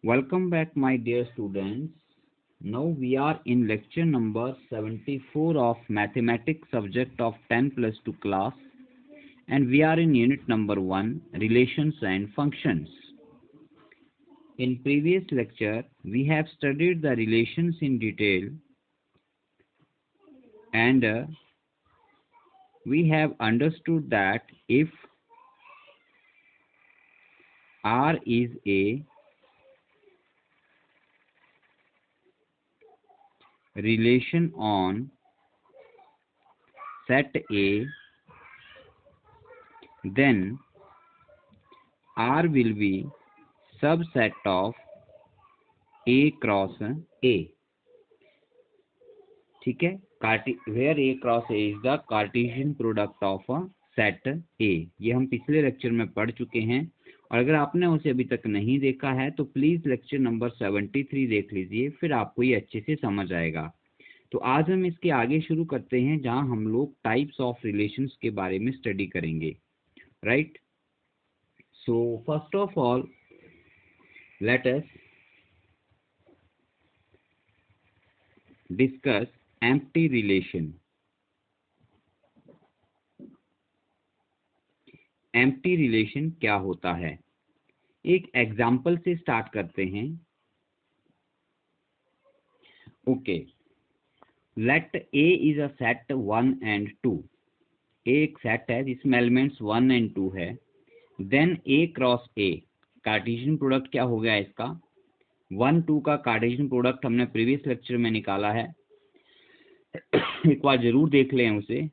Welcome back, my dear students. Now we are in lecture number 74 of mathematics subject of 10 plus 2 class, and we are in unit number 1, relations and functions. In previous lecture, we have studied the relations in detail, and we have understood that if R is a relation on set A, then R will be subset of A cross A. ठीक है, where A cross A is the Cartesian product of a set A. ये हम पिछले lecture में पढ़ चुके हैं, और अगर आपने उसे अभी तक नहीं देखा है तो प्लीज लेक्चर नंबर 73 देख लीजिए, फिर आपको ये अच्छे से समझ आएगा। तो आज हम इसके आगे शुरू करते हैं, जहां हम लोग टाइप्स ऑफ रिलेशंस के बारे में स्टडी करेंगे, right. So first of all let us discuss empty relation. Empty relation क्या होता है, एक एग्जाम्पल से स्टार्ट करते हैं। Okay, let A is a set 1 and 2। एक सेट है जिसमें एलिमेंट्स 1 and 2 है। Then A cross A, Cartesian product क्या हो गया इसका, 1 2 का कार्टेशियन प्रोडक्ट हमने प्रीवियस लेक्चर में निकाला है, एक बार जरूर देख लें उसे।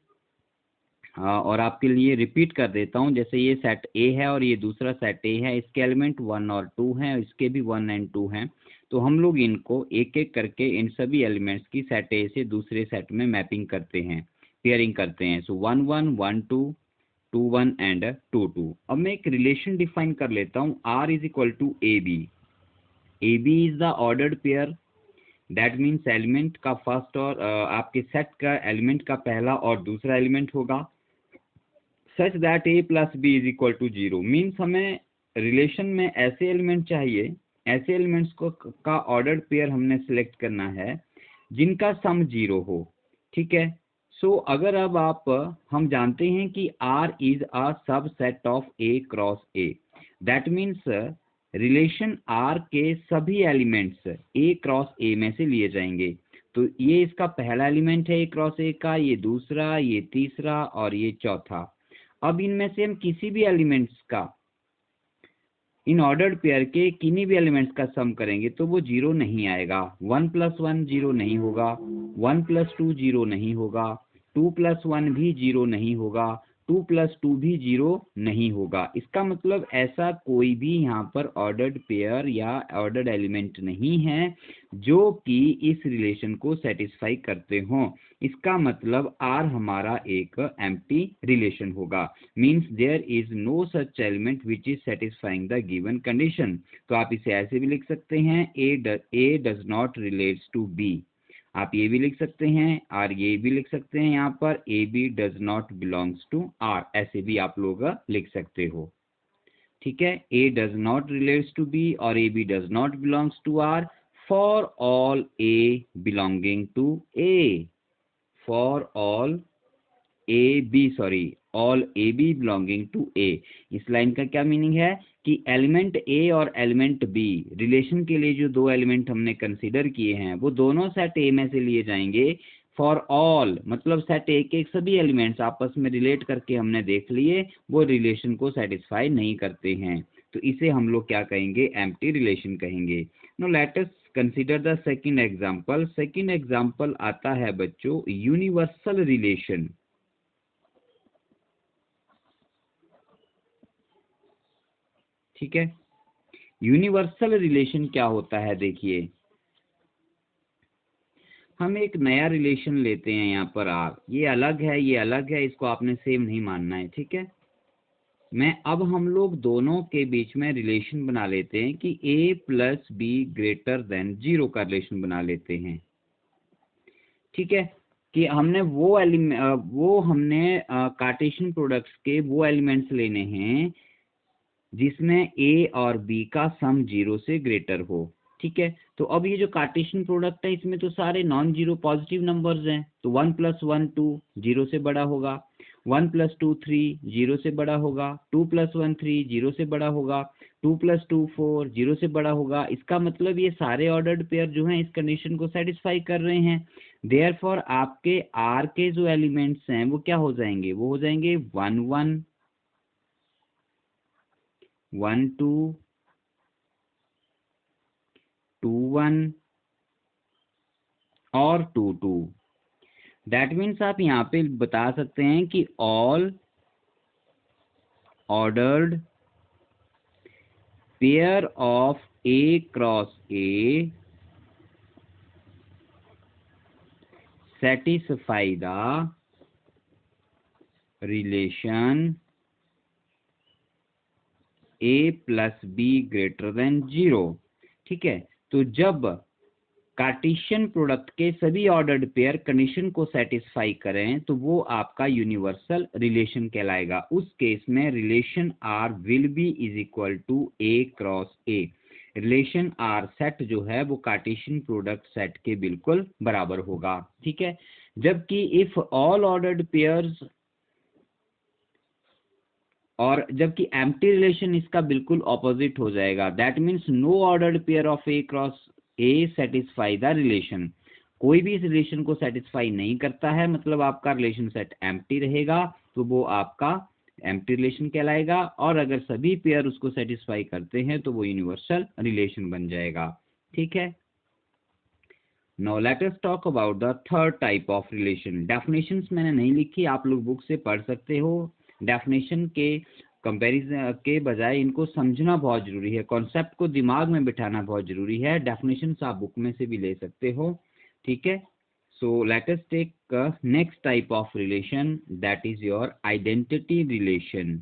और आपके लिए रिपीट कर देता हूं, जैसे ये सेट ए है और ये दूसरा सेट ए है, इसके एलिमेंट 1 और 2 हैं, इसके भी 1 and 2 हैं। तो हम लोग इनको एक एक करके इन सभी एलिमेंट्स की सेट ए से दूसरे सेट में मैपिंग करते हैं, पेयरिंग करते हैं। सो 1 1 1 2 2 1 एंड 2 2। अब मैं एक रिलेशन डिफाइन कर लेता हूँ, R is equal to A B. A B is the ordered pair, that means element का फर्स्ट और आपके सेट का एलिमेंट का पहला और दूसरा एलिमेंट होगा, such that A plus B is equal to 0। Means हमें रिलेशन में ऐसे एलिमेंट चाहिए, ऐसे एलिमेंट्स को का ऑर्डर्ड पेयर हमने सिलेक्ट करना है जिनका सम 0 हो, ठीक है। सो अगर अब हम जानते हैं कि R is a subset of A cross A, that means relation R के सभी एलिमेंट्स A क्रॉस A में से लिए जाएंगे। तो ये इसका पहला एलिमेंट है A क्रॉस A का, ये दूसरा, ये तीसरा और ये चौथा। अब इनमें से हम किसी भी एलिमेंट्स का, इन ऑर्डर्ड पेयर के किन्हीं भी एलिमेंट्स का सम करेंगे तो वो 0 नहीं आएगा। 1 + 1 0 नहीं होगा, 1 + 2 0 नहीं होगा, 2 + 1 भी 0 नहीं होगा, 2 + 2 भी 0 नहीं होगा। इसका मतलब ऐसा कोई भी यहाँ पर ऑर्डर्ड पेयर या ऑर्डर्ड एलिमेंट नहीं है जो कि इस रिलेशन को सेटिस्फाई करते हों। इसका मतलब R हमारा एक एम्प्टी रिलेशन होगा, means there is no such element which is satisfying the given condition. तो आप इसे ऐसे भी लिख सकते हैं, A does not relates to B. आप ये भी लिख सकते हैं, और ये भी लिख सकते हैं, यहाँ पर A B does not belongs to R, ऐसे भी आप लोग लिख सकते हो, ठीक है। A does not relates to B और A B does not belongs to R for all A belonging to A, for all A B, sorry, all A B belonging to A. इस लाइन का क्या meaning है कि element ए और element B, relation के लिए जो दो एलिमेंट हमने कंसीडर किए हैं वो दोनों सेट ए में से लिए जाएंगे। फॉर ऑल मतलब सेट ए के सभी एलिमेंट्स आपस में रिलेट करके हमने देख लिए, वो रिलेशन को सेटिस्फाई नहीं करते हैं, तो इसे हम लोग क्या कहेंगे, एम्प्टी रिलेशन कहेंगे। Now let us consider the second example. Second example आता है बच्चों यूनिवर्सल रिलेशन। ठीक है, यूनिवर्सल रिलेशन क्या होता है, देखिए हम एक नया रिलेशन लेते हैं यहाँ पर आर, ये अलग है, ये अलग है, इसको आपने सेम नहीं मानना है, ठीक है। अब हम लोग दोनों के बीच में रिलेशन बना लेते हैं कि a + b > 0 का रिलेशन बना लेते हैं, ठीक है। कि हमने वो हमने कार्टेशियन प्रोडक्ट्स के वो एलिमेंट्स लेने हैं जिसमें ए और बी का सम 0 से ग्रेटर हो। ठीक है, तो अब ये जो कार्टेशियन प्रोडक्ट है इसमें तो सारे नॉन जीरो पॉजिटिव नंबर्स हैं, तो 1 + 1 2 0 से बड़ा होगा, 1 + 2 3 0 से बड़ा होगा, 2 + 1 3 0 से बड़ा होगा, 2 + 2 4 0 से बड़ा होगा। इसका मतलब ये सारे ऑर्डर्ड पेयर जो हैं इस कंडीशन को सेटिस्फाई कर रहे हैं। देयरफॉर आपके आर के जो एलिमेंट्स हैं वो क्या हो जाएंगे, वो हो जाएंगे 1 1 1 2 2 1 और 2 2। दैट मीन्स आप यहाँ पे बता सकते हैं कि all ordered pair of A cross A satisfy the relation a + b greater than 0। ठीक है, तो जब कार्टेशियन प्रोडक्ट के सभी ऑर्डर्ड पेयर कंडीशन को सेटिस्फाई करें तो वो आपका यूनिवर्सल रिलेशन कहलाएगा। उस केस में relation R will be is equal to A cross A. Relation R set जो है वो कार्टेशियन प्रोडक्ट सेट के बिल्कुल बराबर होगा। ठीक है, जबकि इफ ऑल ऑर्डर्ड पेयर्स, और जबकि एम्प्टी रिलेशन इसका बिल्कुल ऑपोजिट हो जाएगा। That means no ordered pair of A cross A satisfy the relation. कोई भी इस रिलेशन को सेटिस्फाई नहीं करता है, मतलब आपका रिलेशन सेट एम्प्टी रहेगा, तो वो आपका एम्प्टी रिलेशन कहलाएगा। और अगर सभी पेयर उसको सेटिस्फाई करते हैं तो वो यूनिवर्सल रिलेशन बन जाएगा। ठीक है, now let us talk about the third type of relation. Definitions मैंने नहीं लिखी, आप लोग बुक से पढ़ सकते हो। डेफिनेशन के कंपैरिजन के बजाय इनको समझना बहुत जरूरी है, कॉन्सेप्ट को दिमाग में बिठाना बहुत जरूरी है। डेफिनेशंस आप बुक में से भी ले सकते हो। ठीक है, so let us take next type of relation, that is your identity relation.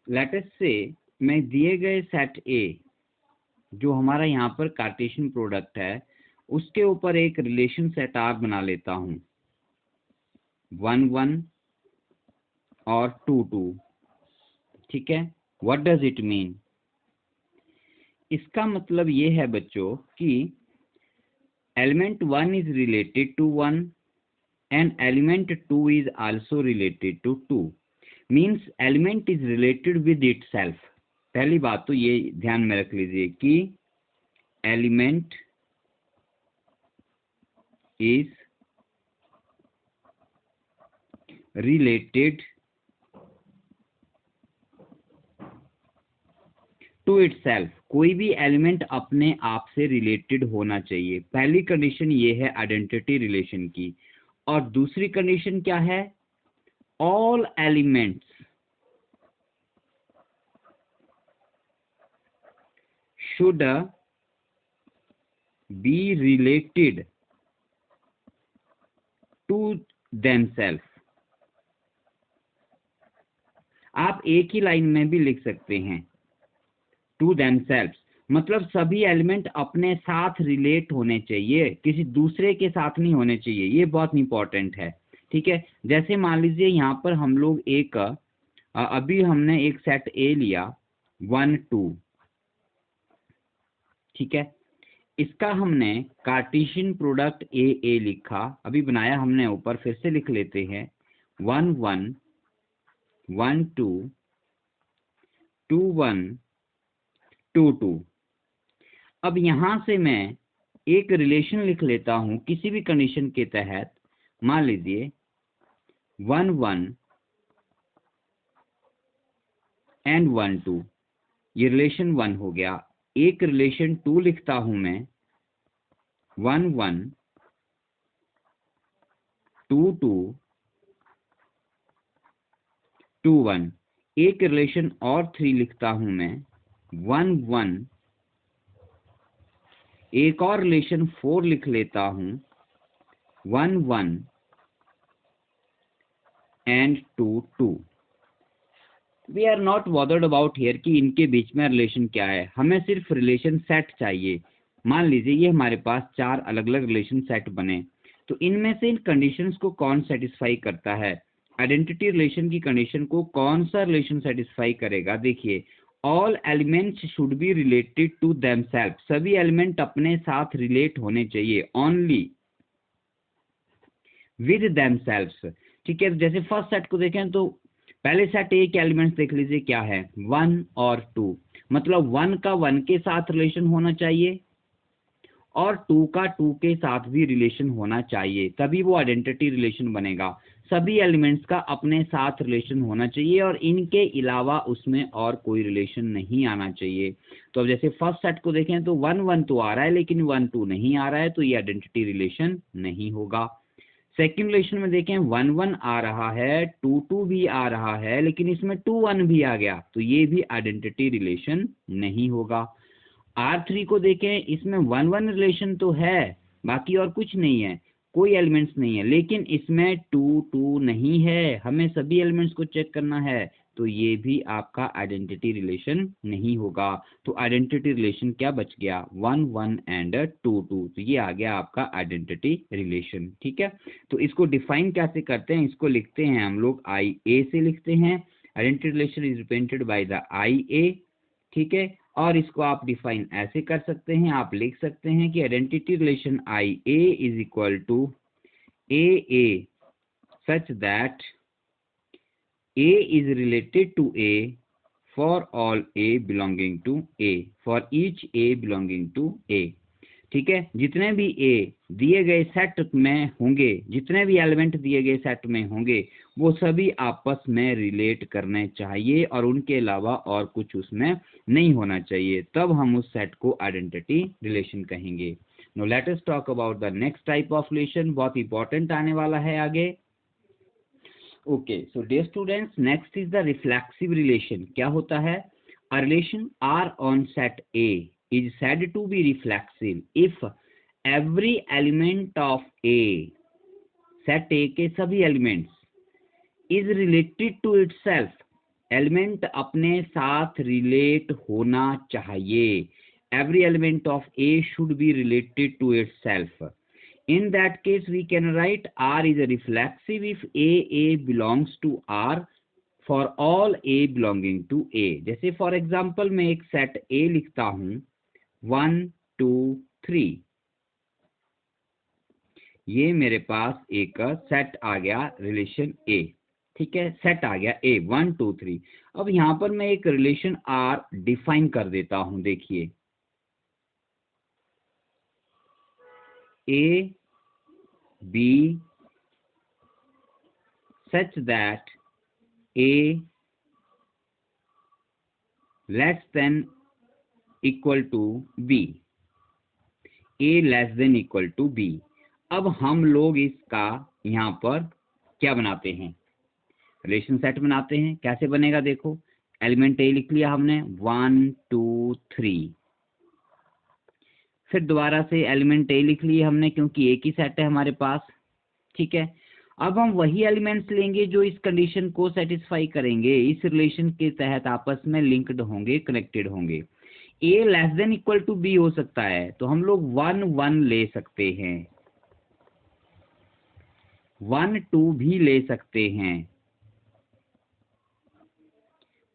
Let us say मैं दिए गए सेट ए जो हमारा यहाँ पर कार्टेशियन प्रोडक्ट है उसके ऊपर एक रिलेशन सेट आर बना लेता हूँ, 1 1 और 2 2। ठीक है, व्हाट डज इट मीन? इसका मतलब ये है बच्चों कि element 1 is related to 1 and element 2 is also related to 2। Means element is related with itself. पहली बात तो ये ध्यान में रख लीजिए कि element is related to itself. कोई भी एलिमेंट अपने आप से रिलेटेड होना चाहिए। पहली कंडीशन ये है आइडेंटिटी रिलेशन की। और दूसरी कंडीशन क्या है? All elements should be related to themselves। आप एक ही लाइन में भी लिख सकते हैं टू themselves, मतलब सभी एलिमेंट अपने साथ रिलेट होने चाहिए, किसी दूसरे के साथ नहीं होने चाहिए। ये बहुत इंपॉर्टेंट है। ठीक है, जैसे मान लीजिए यहाँ पर हम लोग एक अभी हमने एक सेट ए लिया 1 2। ठीक है, इसका हमने कार्टेशियन प्रोडक्ट ए ए लिखा, अभी बनाया हमने ऊपर, फिर से लिख लेते हैं 1 1 1 2 2 1 2 2। अब यहां से मैं एक रिलेशन लिख लेता हूं किसी भी कंडीशन के तहत। मान लीजिए 1 1 एंड 1 2, ये रिलेशन 1 हो गया। एक रिलेशन 2 लिखता हूं मैं 1 1 2 2 2 1। एक रिलेशन और 3 लिखता हूं मैं 1 1। एक और रिलेशन 4 लिख लेता हूं 1 1 and 2 2। We are not bothered about here कि इनके बीच में रिलेशन क्या है, हमें सिर्फ रिलेशन सेट चाहिए। मान लीजिए ये हमारे पास 4 अलग अलग रिलेशन सेट बने, तो इनमें से इन कंडीशंस को कौन सेटिस्फाई करता है, आइडेंटिटी रिलेशन की कंडीशन को कौन सा रिलेशन सेटिस्फाई करेगा। देखिए, all elements should be related to themselves, सभी एलिमेंट अपने साथ रिलेट होने चाहिए, ओनली विद देमसेल्व्स। ठीक है, जैसे फर्स्ट सेट को देखें तो पहले सेट ए के एलिमेंट्स देख लीजिए क्या है, 1 और 2, मतलब 1 का 1 के साथ रिलेशन होना चाहिए और 2 का 2 के साथ भी रिलेशन होना चाहिए, तभी वो आइडेंटिटी रिलेशन बनेगा। सभी एलिमेंट्स का अपने साथ रिलेशन होना चाहिए और इनके अलावा उसमें और कोई रिलेशन नहीं आना चाहिए। तो अब जैसे फर्स्ट सेट को देखें तो 1 1 तो आ रहा है लेकिन 1 2 नहीं आ रहा है, तो ये आइडेंटिटी रिलेशन नहीं होगा। सेकंड रिलेशन में देखें 1 1 आ रहा है, 2 2 भी आ रहा है, लेकिन इसमें 2 1 भी आ गया, तो ये भी आइडेंटिटी रिलेशन नहीं होगा। R3 को देखें, इसमें 1 1 रिलेशन तो है, बाकी और कुछ नहीं है, कोई एलिमेंट्स नहीं है, लेकिन इसमें 2 2 नहीं है, हमें सभी एलिमेंट्स को चेक करना है, तो ये भी आपका आइडेंटिटी रिलेशन नहीं होगा। तो आइडेंटिटी रिलेशन क्या बच गया, 1 1 एंड 2 2, तो ये आ गया आपका आइडेंटिटी रिलेशन। ठीक है, तो इसको डिफाइन कैसे करते हैं, इसको लिखते हैं हम लोग आई ए से लिखते हैं, identity relation is represented by the I A. ठीक है, और इसको आप डिफाइन ऐसे कर सकते हैं, आप लिख सकते हैं कि identity relation I A is equal to A such that A is related to A for all A belonging to A, for each A belonging to A। ठीक है, जितने भी A दिए गए सेट में होंगे, जितने भी एलिमेंट दिए गए सेट में होंगे, वो सभी आपस में रिलेट करने चाहिए और उनके अलावा और कुछ उसमें नहीं होना चाहिए, तब हम उस सेट को आइडेंटिटी रिलेशन कहेंगे। Now let us talk about the next type of relation, बहुत इंपॉर्टेंट आने वाला है आगे। Okay, so dear students, next is the reflexive relation. क्या होता है, a relation R on set A is said to be reflexive if every element of A, set A के सभी elements is related to itself, element अपने साथ relate होना चाहिए, every element of A should be related to itself. In that case, we can write R is a reflexive if A belongs to R for all A belonging to A। जैसे for example मैं एक set A लिखता हूं, 1 2 3, ये मेरे पास एक set आ गया relation A। ठीक है, सेट आ गया A 1 2 3। अब यहां पर मैं एक रिलेशन R डिफाइन कर देता हूं, देखिए A B such that A less than equal to B, A less than equal to B। अब हम लोग इसका यहाँ पर क्या बनाते हैं, रिलेशन सेट बनाते हैं। कैसे बनेगा, देखो एलिमेंट ए लिख लिया हमने 1 2 3, फिर दोबारा से एलिमेंट ए लिख लिए हमने क्योंकि एक ही सेट है हमारे पास। ठीक है, अब हम वही एलिमेंट्स लेंगे जो इस कंडीशन को सेटिस्फाई करेंगे, इस रिलेशन के तहत आपस में लिंक्ड होंगे, कनेक्टेड होंगे। A less than equal to B हो सकता है, तो हम लोग 1 1 ले सकते हैं, 1 2 भी ले सकते हैं,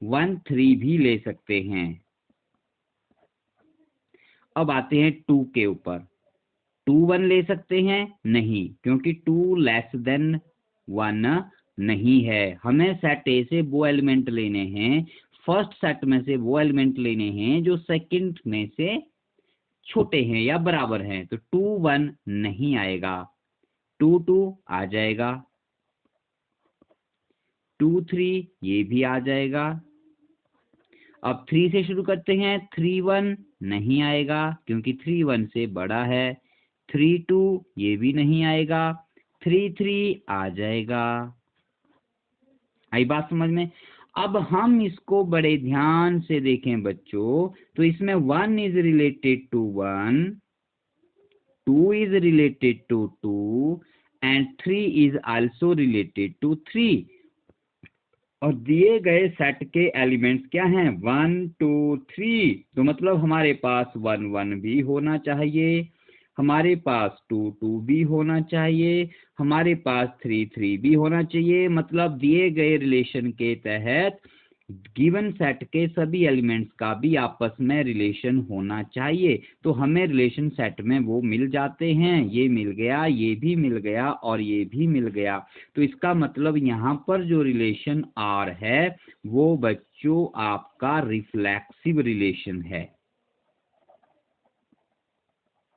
1 3 भी ले सकते हैं। अब आते हैं 2 के ऊपर, 2 1 ले सकते हैं नहीं, क्योंकि 2 लेस देन 1 नहीं है। हमें सेट ए से वो एलिमेंट लेने हैं, फर्स्ट सेट में से वो एलिमेंट लेने हैं जो सेकंड में से छोटे हैं या बराबर हैं, तो 2 1 नहीं आएगा, 2 2 आ जाएगा, 2 3 ये भी आ जाएगा। अब 3 से शुरू करते हैं, 3 1 नहीं आएगा क्योंकि 3 1 से बड़ा है, 3 2 ये भी नहीं आएगा, 3 3 आ जाएगा। आई बात समझ में। अब हम इसको बड़े ध्यान से देखें बच्चों, तो इसमें 1 is related to 1, 2 is related to 2 and 3 is also related to 3। और दिए गए सेट के एलिमेंट्स क्या हैं, 1 2 3, तो मतलब हमारे पास 1 1 भी होना चाहिए, हमारे पास 2 2 भी होना चाहिए, हमारे पास 3 3 भी होना चाहिए। मतलब दिए गए रिलेशन के तहत गिवन सेट के सभी एलिमेंट्स का भी आपस में रिलेशन होना चाहिए। तो हमें रिलेशन सेट में वो मिल जाते हैं, ये मिल गया, ये भी मिल गया और ये भी मिल गया। तो इसका मतलब यहाँ पर जो रिलेशन आर है वो बच्चों आपका रिफ्लेक्सिव रिलेशन है।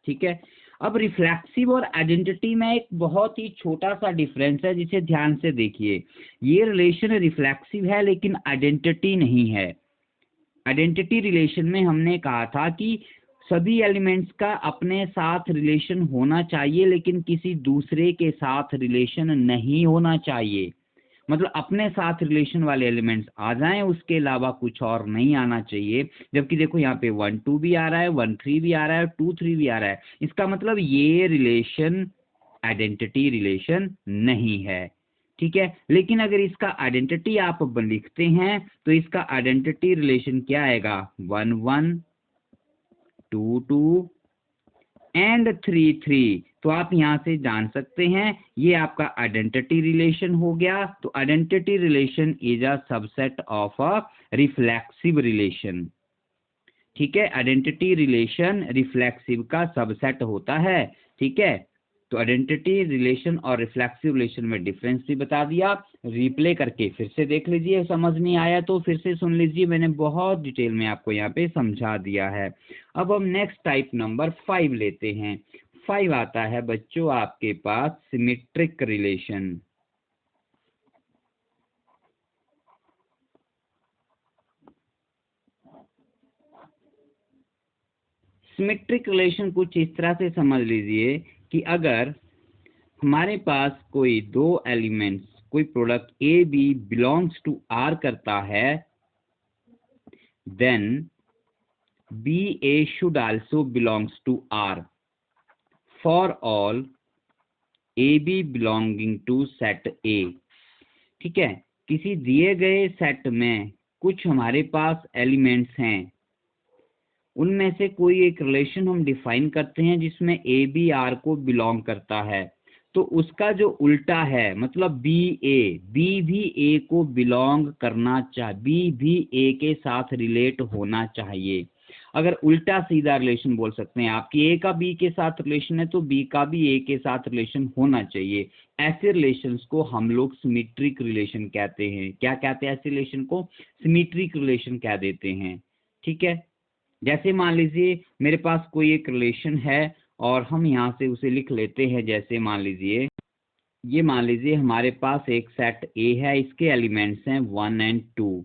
ठीक है। अब रिफ्लेक्सिव और आइडेंटिटी में एक बहुत ही छोटा सा डिफरेंस है, जिसे ध्यान से देखिए। ये रिलेशन रिफ्लेक्सिव है लेकिन आइडेंटिटी नहीं है। आइडेंटिटी रिलेशन में हमने कहा था कि सभी एलिमेंट्स का अपने साथ रिलेशन होना चाहिए लेकिन किसी दूसरे के साथ रिलेशन नहीं होना चाहिए। मतलब अपने साथ रिलेशन वाले एलिमेंट्स आ जाएं, उसके अलावा कुछ और नहीं आना चाहिए। जबकि देखो यहाँ पे 1 2 भी आ रहा है, 1 3 भी आ रहा है, 2 3 भी आ रहा है। इसका मतलब ये रिलेशन आइडेंटिटी रिलेशन नहीं है। ठीक है। लेकिन अगर इसका आइडेंटिटी आप लिखते हैं तो इसका आइडेंटिटी रिलेशन क्या आएगा, 1 1 2 2 एंड 3 3। तो आप यहां से जान सकते हैं ये आपका आइडेंटिटी रिलेशन हो गया। तो identity relation is a subset of a reflexive relation. ठीक है। आइडेंटिटी रिलेशन रिफ्लेक्सिव का सबसेट होता है। ठीक है। तो आइडेंटिटी रिलेशन और रिफ्लेक्सिव रिलेशन में डिफरेंस भी बता दिया। रिप्ले करके फिर से देख लीजिए, समझ नहीं आया तो फिर से सुन लीजिए, मैंने बहुत डिटेल में आपको यहाँ पे समझा दिया है। अब हम नेक्स्ट टाइप नंबर 5 लेते हैं। 5 आता है बच्चों आपके पास सिमेट्रिक रिलेशन। सिमेट्रिक रिलेशन कुछ इस तरह से समझ लीजिए कि अगर हमारे पास कोई दो एलिमेंट्स, कोई product A B belongs to R करता है, then B A should also belongs to R for all A B belonging to set A. ठीक है। किसी दिए गए सेट में कुछ हमारे पास एलिमेंट्स हैं, उनमें से कोई एक रिलेशन हम डिफाइन करते हैं जिसमें ए बी आर को बिलोंग करता है। तो उसका जो उल्टा है, मतलब बी भी ए को बिलोंग करना चाहिए, बी भी ए के साथ रिलेट होना चाहिए। अगर उल्टा सीधा रिलेशन बोल सकते हैं आप कि ए का बी के साथ रिलेशन है तो बी का भी ए के साथ रिलेशन होना चाहिए। ऐसे रिलेशंस को हम लोग सिमेट्रिक रिलेशन कहते हैं। क्या कहते हैं ऐसे रिलेशन को, सिमेट्रिक रिलेशन कह देते हैं। ठीक है। जैसे मान लीजिए मेरे पास कोई एक रिलेशन है और हम यहाँ से उसे लिख लेते हैं। जैसे मान लीजिए, ये मान लीजिए हमारे पास एक सेट ए है, इसके एलिमेंट्स हैं 1 एंड 2,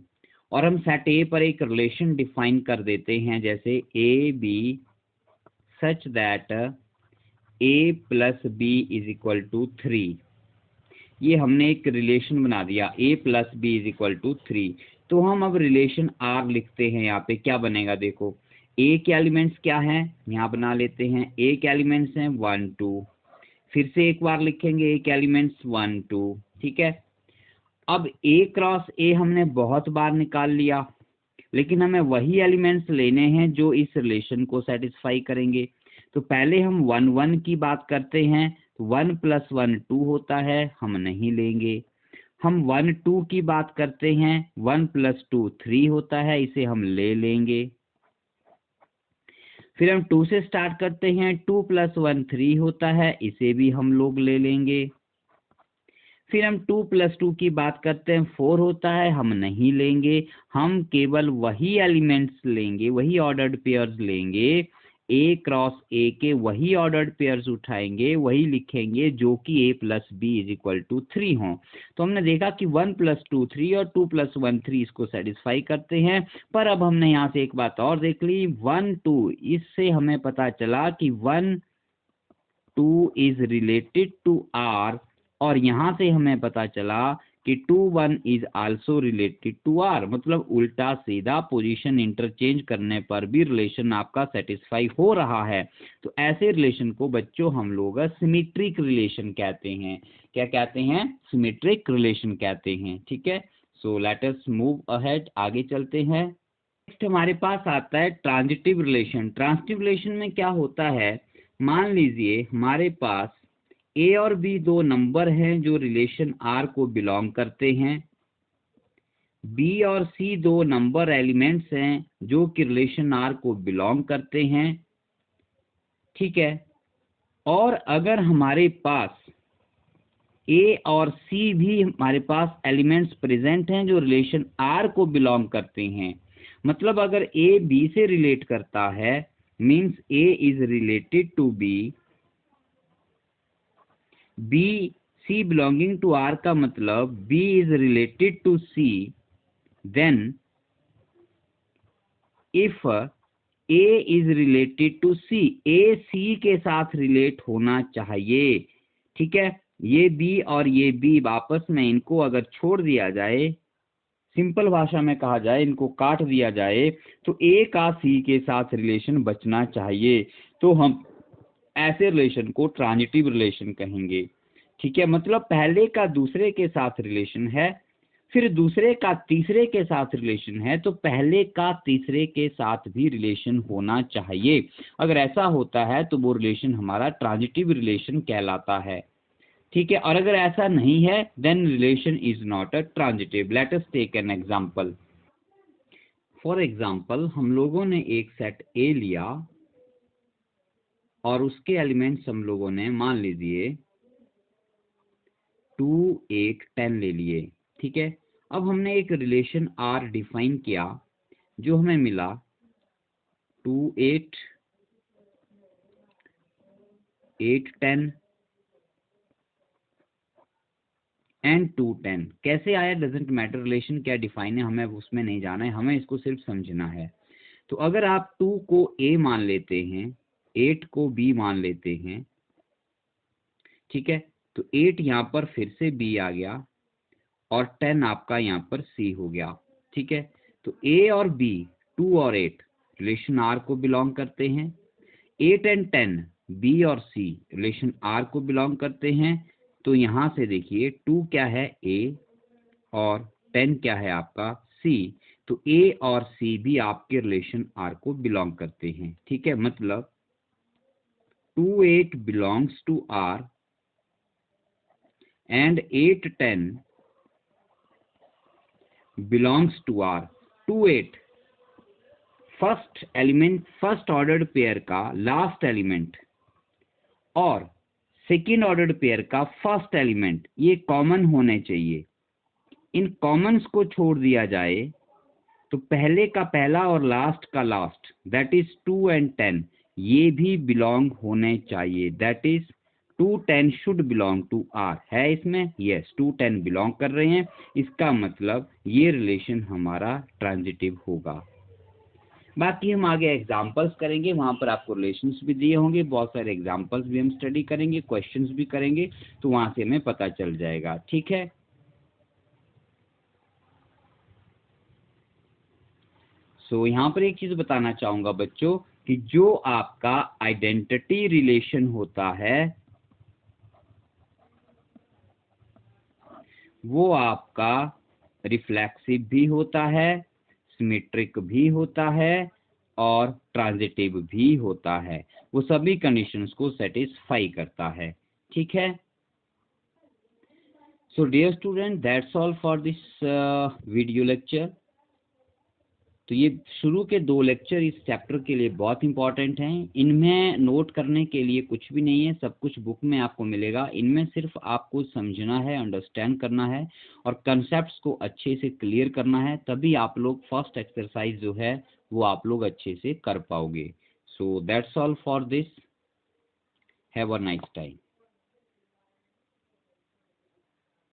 और हम सेट ए पर एक रिलेशन डिफाइन कर देते हैं जैसे A B such that A plus B is equal to 3। ये हमने एक रिलेशन बना दिया, a plus B is equal to 3। तो हम अब रिलेशन r लिखते हैं। यहाँ पे क्या बनेगा, देखो a के एलिमेंट्स क्या हैं, यहाँ बना लेते हैं। a के एलिमेंट्स हैं 1 2, फिर से एक बार लिखेंगे a के एलिमेंट्स 1 2। ठीक है। अब a क्रॉस a हमने बहुत बार निकाल लिया, लेकिन हमें वही एलिमेंट्स लेने हैं जो इस रिलेशन को सेटिस्फाई करेंगे। तो पहले हम 1 1 की बात करते हैं। 1 + 1 2 होता है, हम नहीं लेंगे। हम 1 2 की बात करते हैं, 1 + 2 3 होता है, इसे हम ले लेंगे। फिर हम 2 से स्टार्ट करते हैं, 2 + 1 3 होता है, इसे भी हम लोग ले लेंगे। फिर हम 2 + 2 की बात करते हैं, 4 होता है, हम नहीं लेंगे। हम केवल वही एलिमेंट्स लेंगे, वही ऑर्डर्ड पेयर्स लेंगे, a क्रॉस a के वही ऑर्डर्ड पेयर्स उठाएंगे, वही लिखेंगे जो कि a + b = 3 हों। तो हमने देखा कि 1 + 2 3 और 2 + 1 3 इसको सेटिस्फाई करते हैं। पर अब हमने यहाँ से एक बात और देख ली, 1 2, इससे हमें पता चला कि 1 2 इज रिलेटेड टू r, और यहाँ से हमें पता चला कि 2 1 is also related to r। मतलब उल्टा सीधा पोजीशन इंटरचेंज करने पर भी रिलेशन आपका सेटिस्फाई हो रहा है। तो ऐसे रिलेशन को बच्चों हम लोग सिमेट्रिक रिलेशन कहते हैं। क्या कहते हैं, सिमेट्रिक रिलेशन कहते हैं। ठीक है। So let us move ahead, आगे चलते हैं। नेक्स्ट हमारे पास आता है ट्रांजिटिव रिलेशन। ट्रांजिटिव रिलेशन में क्या होता है, मान लीजिए हमारे पास ए और बी दो नंबर हैं जो रिलेशन आर को बिलोंग करते हैं, बी और सी दो नंबर एलिमेंट्स हैं जो कि रिलेशन आर को बिलोंग करते हैं, ठीक है। और अगर हमारे पास ए और सी भी हमारे पास एलिमेंट्स प्रेजेंट हैं जो रिलेशन आर को बिलोंग करते हैं, मतलब अगर ए बी से रिलेट करता है means A is related to B, B C belonging to R का मतलब B is related to C, then if A is related to C, A C के साथ रिलेट होना चाहिए, ठीक है। ये बी और ये बी आपस में इनको अगर छोड़ दिया जाए, सिंपल भाषा में कहा जाए इनको काट दिया जाए, तो ए का सी के साथ रिलेशन बचना चाहिए, तो हम ऐसे रिलेशन को ट्रांजिटिव रिलेशन कहेंगे, ठीक है। मतलब पहले का दूसरे के साथ रिलेशन है, फिर दूसरे का तीसरे के साथ रिलेशन है, तो पहले का तीसरे के साथ भी रिलेशन होना चाहिए। अगर ऐसा होता है तो वो रिलेशन हमारा ट्रांजिटिव रिलेशन कहलाता है, ठीक है। और अगर ऐसा नहीं है then relation is not a transitive. Let us take an example. For example हम लोगों ने एक सेट ए लिया और उसके एलिमेंट्स हम लोगों ने मान लीजिए 2 8 10 ले लिए, ठीक है। अब हमने एक रिलेशन आर डिफाइन किया जो हमें मिला 2 8 8 10 एंड 2 10। कैसे आया डजेंट मैटर, रिलेशन क्या डिफाइन है हमें उसमें नहीं जाना है, हमें इसको सिर्फ समझना है। तो अगर आप 2 को ए मान लेते हैं, 8 को बी मान लेते हैं, ठीक है, तो 8 यहाँ पर फिर से बी आ गया और 10 आपका यहाँ पर सी हो गया, ठीक है। तो ए और बी 2 और 8 रिलेशन आर को बिलोंग करते हैं, 8 एंड 10 बी और सी रिलेशन आर को बिलोंग करते हैं। तो यहाँ से देखिए 2 क्या है ए और 10 क्या है आपका सी, तो ए और सी भी आपके रिलेशन आर को बिलोंग करते हैं, ठीक है। मतलब 2 8 belongs to R and 8 10 belongs to R. 2 8 first element, first ordered pair का लास्ट एलिमेंट और सेकेंड ऑर्डर्ड पेयर का फर्स्ट एलिमेंट, ये कॉमन होने चाहिए। इन कॉमन्स को छोड़ दिया जाए तो पहले का पहला और लास्ट का लास्ट, दैट इज 2 एंड 10, ये भी बिलोंग होने चाहिए, that is 2 10 should belong to R. है इसमें, यस 2 10 बिलोंग कर रहे हैं, इसका मतलब ये रिलेशन हमारा ट्रांजिटिव होगा। बाकी हम आगे एग्जांपल्स करेंगे, वहां पर आपको रिलेशंस भी दिए होंगे, बहुत सारे एग्जांपल्स भी हम स्टडी करेंगे, क्वेश्चंस भी करेंगे, तो वहां से हमें पता चल जाएगा, ठीक है। सो यहाँ पर एक चीज बताना चाहूंगा बच्चों कि जो आपका आइडेंटिटी रिलेशन होता है वो आपका रिफ्लेक्सिव भी होता है, सिमेट्रिक भी होता है और ट्रांजिटिव भी होता है, वो सभी कंडीशंस को सेटिस्फाई करता है, ठीक है। So dear student, that's all for this video lecture. तो ये शुरू के 2 लेक्चर इस चैप्टर के लिए बहुत इंपॉर्टेंट हैं, इनमें नोट करने के लिए कुछ भी नहीं है, सब कुछ बुक में आपको मिलेगा, इनमें सिर्फ आपको समझना है, अंडरस्टैंड करना है और कंसेप्ट्स को अच्छे से क्लियर करना है, तभी आप लोग फर्स्ट एक्सरसाइज जो है वो आप लोग अच्छे से कर पाओगे। So that's all for this, have a nice time.